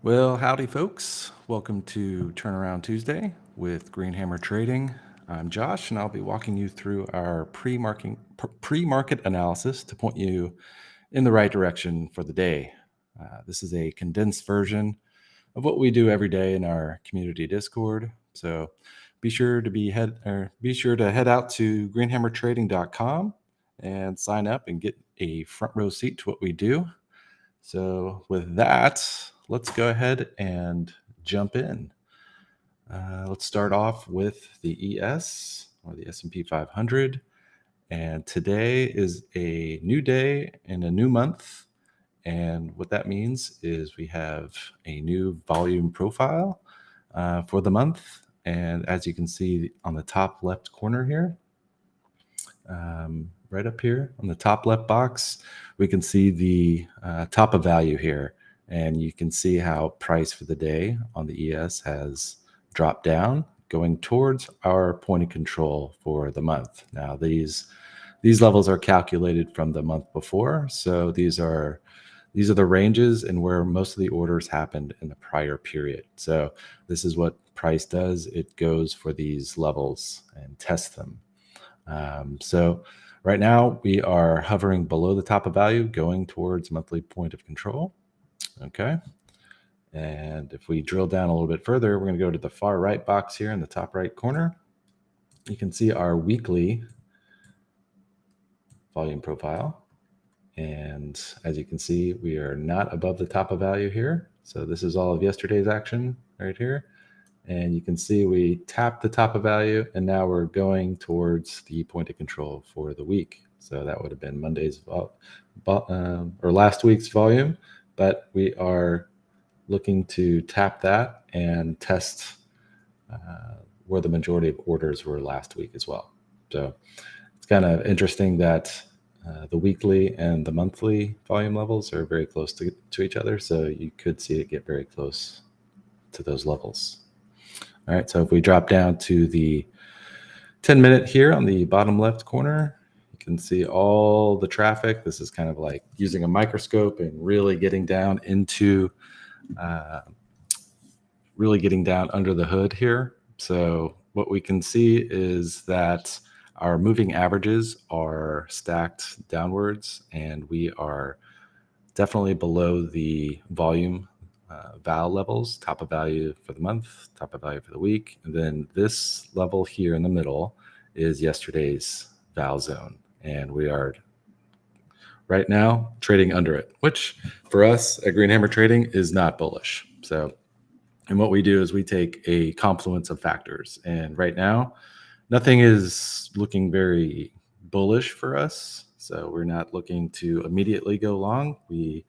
Well, howdy, folks. Welcome to Turnaround Tuesday with Greenhammer Trading. I'm Josh, and I'll be walking you through our pre-market analysis to point you in the right direction for the day. This is a condensed version of what we do every day in our community Discord. So be sure to head out to greenhammertrading.com and sign up and get a front row seat to what we do. So with that, let's go ahead and jump in. Let's start off with the ES or the S&P 500. And today is a new day and a new month. And what that means is we have a new volume profile for the month. And as you can see on the top left corner here, right up here on the top left box, we can see the top of value here. And you can see how price for the day on the ES has dropped down, going towards our point of control for the month. Now, these levels are calculated from the month before. So these are the ranges and where most of the orders happened in the prior period. So this is what price does. It goes for these levels and tests them. So right now we are hovering below the top of value, going towards monthly point of control. Okay. And if we drill down a little bit further, we're going to go to the far right box here in the top right corner. You can see our weekly volume profile. And as you can see, we are not above the top of value here. So this is all of yesterday's action right here. And you can see we tapped the top of value, and now we're going towards the point of control for the week. So that would have been Monday's or last week's volume, but we are looking to tap that and test where the majority of orders were last week as well. So it's kind of interesting that the weekly and the monthly volume levels are very close to each other. So you could see it get very close to those levels. All right, so if we drop down to the 10-minute here on the bottom left corner, you can see all the traffic. This is kind of like using a microscope and really getting down into, really getting down under the hood here. So what we can see is that our moving averages are stacked downwards, and we are definitely below the volume val levels, top of value for the month, top of value for the week. And then this level here in the middle is yesterday's val zone. And we are right now trading under it, which for us at Greenhammer Trading is not bullish. So, and what we do is we take a confluence of factors. And right now, nothing is looking very bullish for us. So we're not looking to immediately go long. We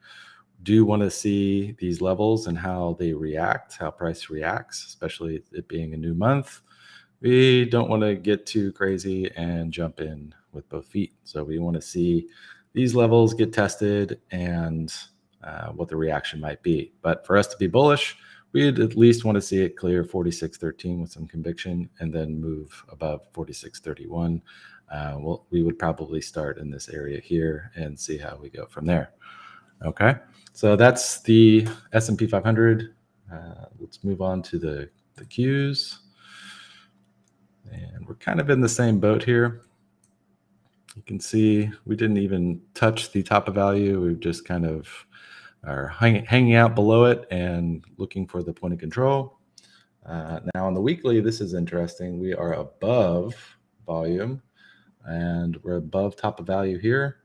do want to see these levels and how they react, how price reacts, especially it being a new month. We don't want to get too crazy and jump in with both feet. So we want to see these levels get tested and what the reaction might be. But for us to be bullish, we'd at least want to see it clear 46.13 with some conviction and then move above 46.31. We would probably start in this area here and see how we go from there. Okay, so that's the S&P 500. Let's move on to the Qs. And we're kind of in the same boat here. You can see we didn't even touch the top of value. We just kind of are hanging out below it and looking for the point of control. Now on the weekly, this is interesting. We are above volume and we're above top of value here.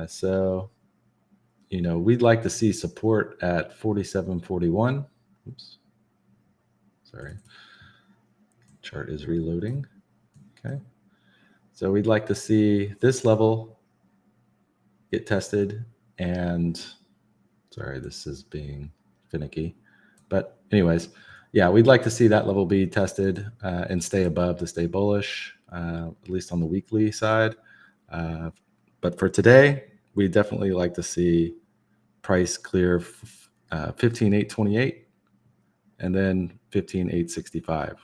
So we'd like to see support at 47.41. Oops. Sorry. Chart is reloading. Okay. So we'd like to see this level get tested. And sorry, this is being finicky. But anyways, yeah, we'd like to see that level be tested and stay above to stay bullish, at least on the weekly side. But for today, we definitely like to see price clear 15.828 and then 15.865.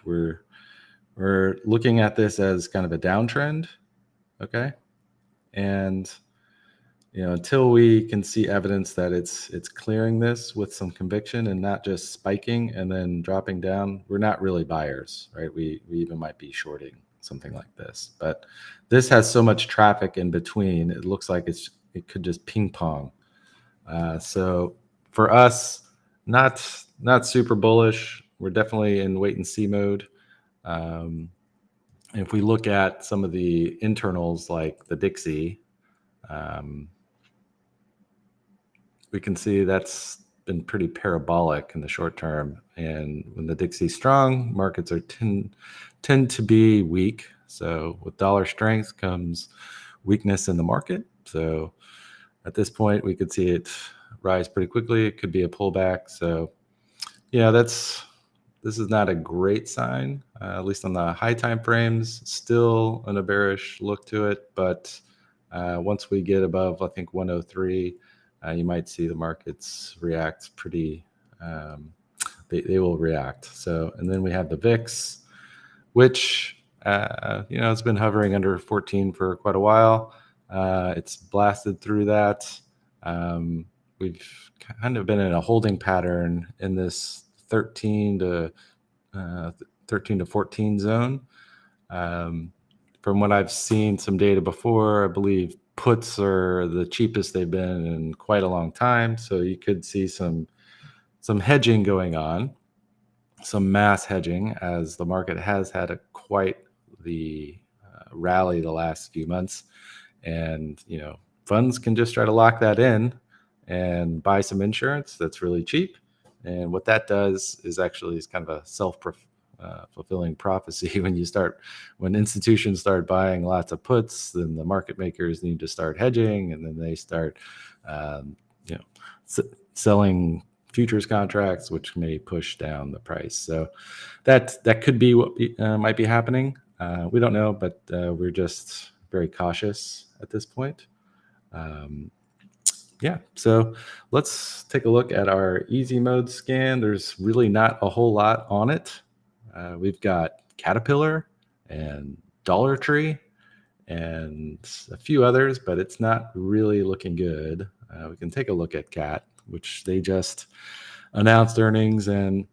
We're looking at this as kind of a downtrend, okay? And until we can see evidence that it's clearing this with some conviction and not just spiking and then dropping down, we're not really buyers, right? We even might be shorting something like this. But this has so much traffic in between, it looks like it could just ping pong. So for us, not super bullish. We're definitely in wait and see mode. Um, if we look at some of the internals like the Dixie, um, we can see that's been pretty parabolic in the short term. And when the Dixie's strong, markets are tend to be weak. So with dollar strength comes weakness in the market. So at this point, we could see it rise pretty quickly. It could be a pullback. So yeah, this is not a great sign, at least on the high time frames. Still in a bearish look to it, but once we get above, I think 103, you might see the markets react pretty. They will react. So, and then we have the VIX, which it's been hovering under 14 for quite a while. It's blasted through that. We've kind of been in a holding pattern in this 13 to 14 zone. From what I've seen some data before, I believe puts are the cheapest they've been in quite a long time. So you could see some hedging going on, some mass hedging, as the market has had quite the rally the last few months. And, funds can just try to lock that in and buy some insurance that's really cheap. And what that does is actually is kind of a fulfilling prophecy. When institutions start buying lots of puts, then the market makers need to start hedging, and then they start, selling futures contracts, which may push down the price. So that could be what might be happening. We don't know, but we're just very cautious at this point. So let's take a look at our easy mode scan. There's really not a whole lot on it. We've got Caterpillar and Dollar Tree and a few others, but it's not really looking good. We can take a look at CAT, which they just announced earnings and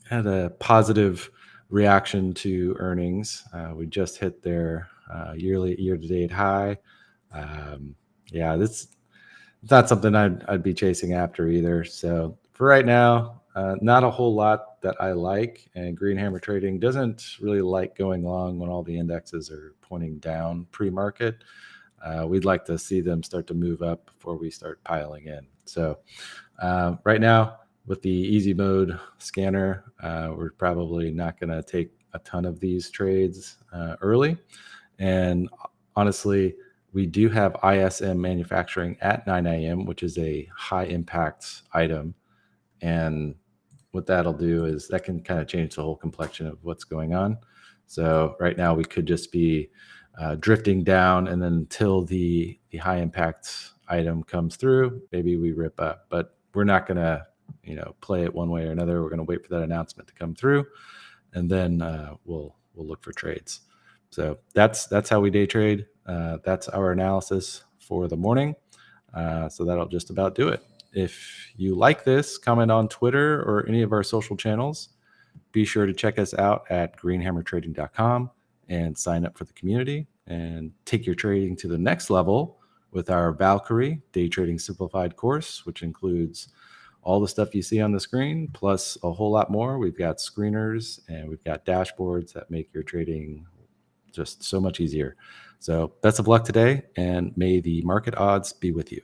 had a positive reaction to earnings. We just hit their year-to-date high. This it's not something I'd be chasing after either. So for right now, not a whole lot that I like. And Green Hammer Trading doesn't really like going long when all the indexes are pointing down pre-market. We'd like to see them start to move up before we start piling in. So right now, with the easy mode scanner, we're probably not going to take a ton of these trades early. And honestly, we do have ISM manufacturing at 9 a.m., which is a high impact item. And what that'll do is that can kind of change the whole complexion of what's going on. So right now we could just be drifting down, and then until the high impact item comes through, maybe we rip up. But we're not going to play it one way or another. We're going to wait for that announcement to come through, and then we'll look for trades. So that's how we day trade. That's our analysis for the morning. So that'll just about do it. If you like this, comment on Twitter or any of our social channels. Be sure to check us out at greenhammertrading.com and sign up for the community and take your trading to the next level with our Valkyrie Day Trading Simplified course, which includes all the stuff you see on the screen, plus a whole lot more. We've got screeners and we've got dashboards that make your trading just so much easier. So best of luck today, and may the market odds be with you.